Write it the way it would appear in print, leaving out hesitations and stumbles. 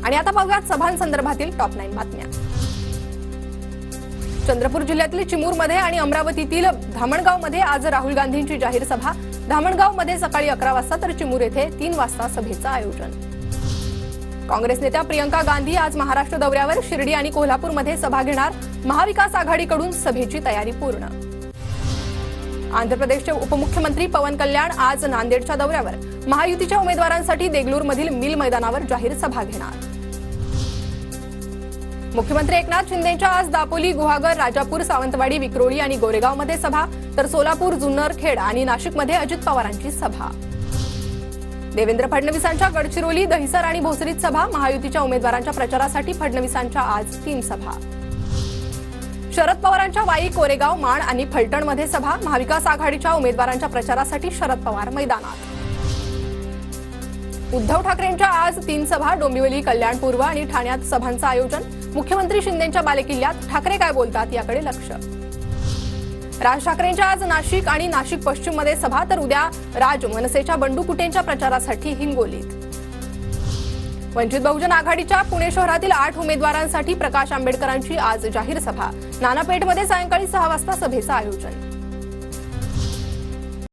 आणि आता पाहूयात सभांसंदर्भातील टॉप 9 बातम्या। चंद्रपूर जिल्ह्यातील चिमूरमध्ये आणि अमरावतीतील धामणगावमध्ये आज राहुल गांधींची जाहीर सभा। धामणगावमध्ये सकाळी 11 वाजता तर चिमूर येथे 3 वाजता सभेचं आयोजन। काँग्रेस नेत्या प्रियंका गांधी आज महाराष्ट्र दौऱ्यावर, शिर्डी आणि कोल्हापूरमध्ये सभा घेणार। महाविकास आघाडीकडून सभेची तयारी पूर्ण। आंध्र प्रदेशचे उपमुख्यमंत्री पवन कल्याण आज नांदेडच्या दौऱ्यावर, महायुतीच्या उमेदवारांसाठी देगलूरमधील मिल मैदानावर जाहीर सभा घेणार। मुख्यमंत्री एकनाथ शिंदेंच्या आज दापोली, गुहागर, राजापूर, सावंतवाडी, विक्रोळी आणि गोरेगावमध्ये सभा, तर सोलापूर, जुन्नर, खेड आणि नाशिकमध्ये अजित पवारांची सभा। देवेंद्र फडणवीसांच्या गडचिरोली, दहिसर आणि भोसरीत सभा। महायुतीच्या उमेदवारांच्या प्रचारासाठी फडणवीसांच्या आज 3 सभा। शरद पवारांच्या वाई, कोरेगाव, माण आणि फलटणमध्ये सभा। महाविकास आघाडीच्या उमेदवारांच्या प्रचारासाठी शरद पवार मैदानात। उद्धव ठाकरेंच्या आज 3 सभा, डोंबिवली, कल्याण पूर्व आणि ठाण्यात सभांचं आयोजन। मुख्यमंत्री शिंदेंच्या बालेकिल्ल्यात ठाकरे काय बोलतात याकडे लक्ष। राज ठाकरेंच्या आज नाशिक आणि नाशिक पश्चिममध्ये सभा, तर उद्या राज मनसेच्या बंडू कुटेंच्या प्रचारासाठी हिंगोलीत। वंचित बहुजन आघाडीच्या पुणे शहरातील 8 उमेदवारांसाठी प्रकाश आंबेडकरांची आज जाहीर सभा। नानापेठमध्ये सायंकाळी 6 वाजता सभेचं आयोजन।